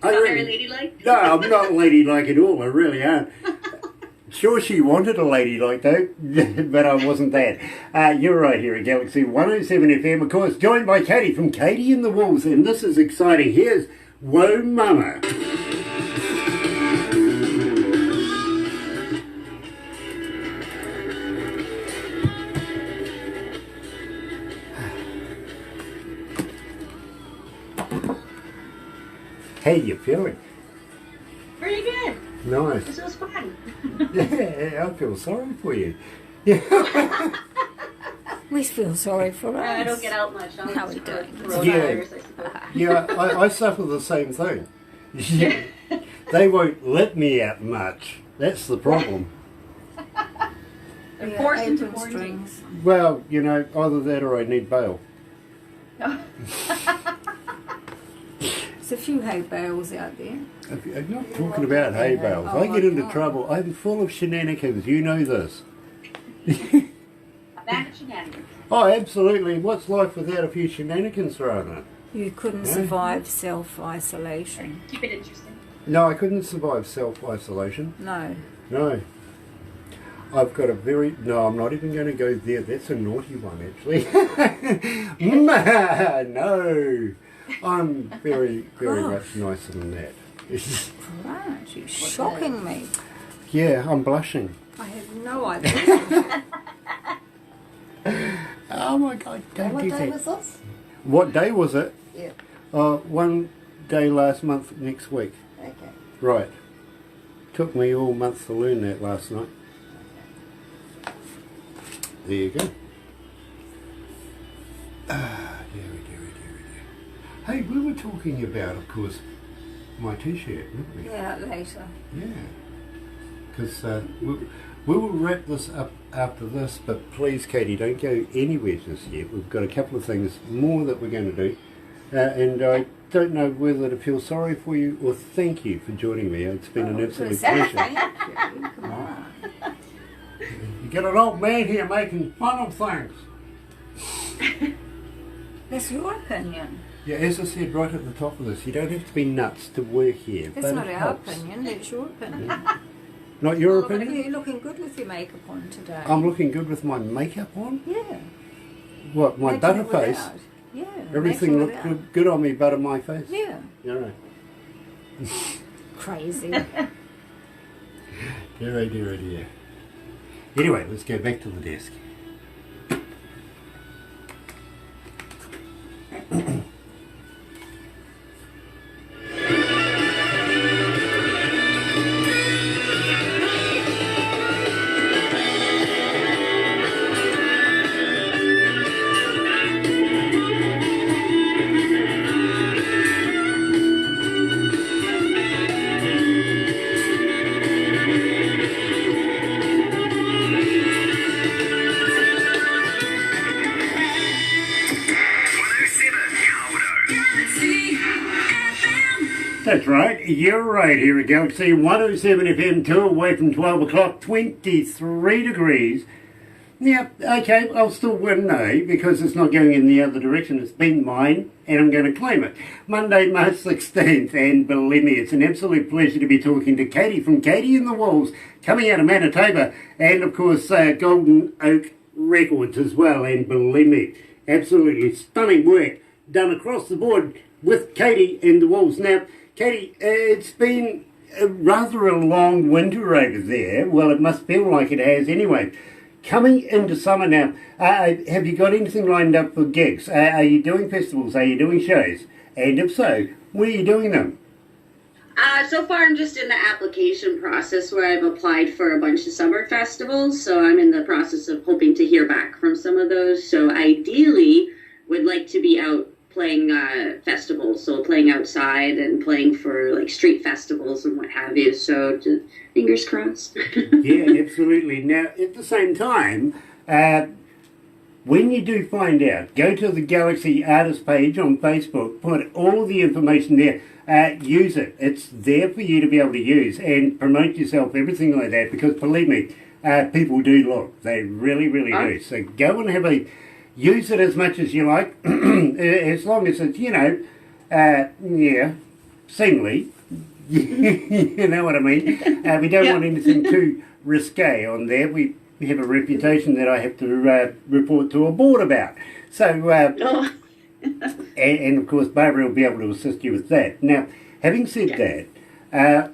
Not very ladylike? No, I'm not ladylike at all. I really aren't. Sure, she wanted a ladylike though, but I wasn't that. You're right here at Galaxy 107 FM, of course, joined by Katie from Katie and the Wolves, and this is exciting. Here's Whoa Mama. How you feeling? Pretty good. Nice. This was fun. Yeah, I feel sorry for you. Yeah. We feel sorry for us. I don't get out much. How we doing? Coronavirus, I suppose. Yeah, I suffer the same thing. Yeah. They won't let me out much. That's the problem. They're forced into apron quarantine. strings. Well, you know, either that or I need bail. There's a few hay bales out there. I'm not talking about hay bales. I get into trouble. I'm full of shenanigans. You know this. Back to shenanigans. Oh, absolutely. What's life without a few shenanigans, rather? You couldn't Yeah. survive self-isolation. Keep it interesting. No, I couldn't survive self-isolation. No. No. I've got a very... No, I'm not even going to go there. That's a naughty one, actually. No. I'm very, very much nicer than that. Right, you're shocking me. Yeah, I'm blushing. I had no idea. Oh my God, don't What do day that. was this? What day was it? Yeah. One day last month, next week. Okay. Right. Took me all month to learn that last night. There you go. Dearie. Hey, we were talking about, of course, my t-shirt, weren't we? Yeah, later. Yeah. Because we will wrap this up after this, but please, Katie, don't go anywhere just yet. We've got a couple of things more that we're going to do. And I don't know whether to feel sorry for you or thank you for joining me. It's been an absolute pleasure. Thank you. Come on. You get an old man here making fun of things. That's your opinion. Yeah, as I said right at the top of this, you don't have to be nuts to work here. That's but not it our helps. opinion, it's your opinion. Not your But opinion? you're looking good with your makeup on today. I'm looking good with my makeup on? Yeah. What, my Matching butter face? without. Yeah. Everything matching looked without. good on me but on my face? Yeah. All right. Crazy. Dear. Anyway, let's go back to the desk. That's right, you're right here at Galaxy 107 FM, 2 away from 12 o'clock, 23 degrees. Yeah, okay, I'll still win no, because it's not going in the other direction. It's been mine, and I'm going to claim it. Monday, March 16th, and believe me, it's an absolute pleasure to be talking to Katie from Katie and the Wolves, coming out of Manitoba, and of course, Golden Oak Records as well, and believe me, absolutely stunning work done across the board with Katie and the Wolves. Now, Katie, it's been rather a long winter over there. Well, it must feel like it has anyway. Coming into summer now, have you got anything lined up for gigs? Are you doing festivals? Are you doing shows? And if so, where are you doing them? So far, I'm just in the application process where I've applied for a bunch of summer festivals. So I'm in the process of hoping to hear back from some of those. So ideally, would like to be out playing festivals, so playing outside and playing for like street festivals and what have you. So just fingers crossed. Yeah, absolutely. Now, at the same time, when you do find out, go to the Galaxy Artist page on Facebook, put all the information there, use it. It's there for you to be able to use and promote yourself, everything like that, because believe me, people do look. They really, really do. So go and have a use it as much as you like, as long as it's, seemly. You know what I mean? We don't want anything too risque on there. We have a reputation that I have to report to a board about. So, and of course, Barbara will be able to assist you with that. Now, having said that,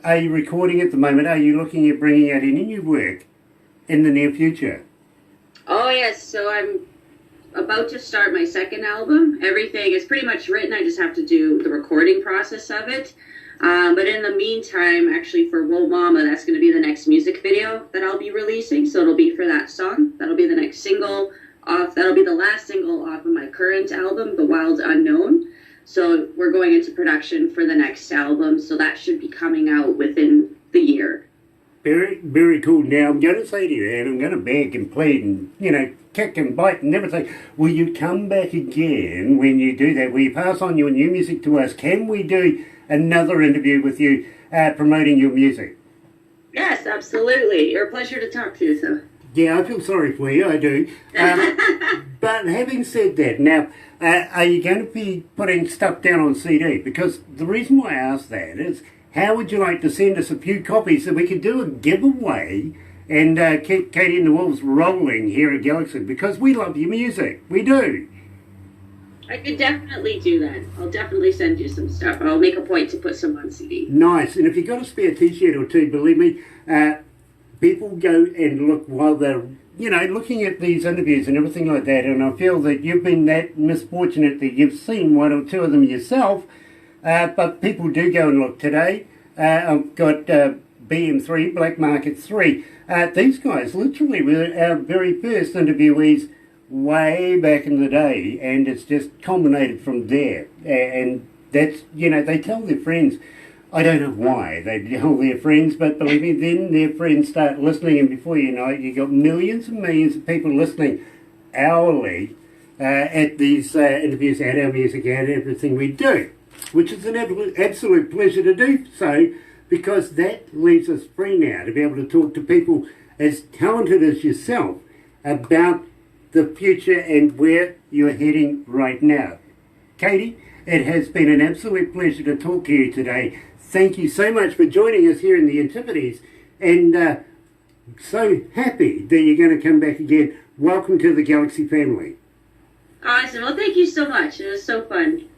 are you recording at the moment? Are you looking at bringing out any new work in the near future? Oh, yes. So I'm about to start my second album. Everything is pretty much written. I just have to do the recording process of it. But in the meantime, actually for Whoa Mama, that's going to be the next music video that I'll be releasing. So it'll be for that song. That'll be the next single off. That'll be the last single off of my current album, The Wild Unknown. So we're going into production for the next album. So that should be coming out within the year. Very, very cool. Now, I'm going to say to you, and I'm going to beg and plead and, kick and bite and everything. Will you come back again when you do that? Will you pass on your new music to us? Can we do another interview with you promoting your music? Yes, absolutely. You're a pleasure to talk to, so. Yeah, I feel sorry for you, I do. But having said that, now, are you going to be putting stuff down on CD? Because the reason why I ask that is, how would you like to send us a few copies so we could do a giveaway and keep Katie and the Wolves rolling here at Galaxy? Because we love your music. We do. I could definitely do that. I'll definitely send you some stuff. I'll make a point to put some on CD. Nice. And if you've got a spare T-shirt or two, believe me, people go and look while they're, looking at these interviews and everything like that. And I feel that you've been that misfortunate that you've seen one or two of them yourself. But people do go and look today. I've got BM3, Black Market 3. These guys literally were our very first interviewees way back in the day, and it's just culminated from there. And that's, they tell their friends. I don't know why they tell their friends, but believe me, then their friends start listening, and before you know it, you've got millions and millions of people listening hourly at these interviews, at our music, at everything we do, which is an absolute pleasure to do so, because that leaves us free now to be able to talk to people as talented as yourself about the future and where you're heading right now. Katie, it has been an absolute pleasure to talk to you today. Thank you so much for joining us here in the Antipodes, and so happy that you're going to come back again. Welcome to the Galaxy family. Awesome. Well, thank you so much. It was so fun.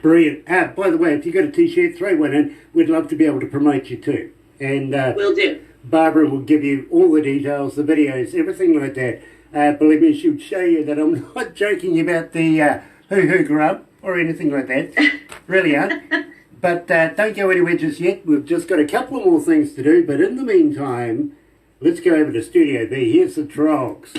Brilliant. By the way, if you've got a T-shirt, throw one in. We'd love to be able to promote you too. And will do. Barbara will give you all the details, the videos, everything like that. Believe me, she'll show you that I'm not joking about the hoo-hoo grub or anything like that. Really aren't. But don't go anywhere just yet. We've just got a couple of more things to do. But in the meantime, let's go over to Studio B. Here's the Trolls.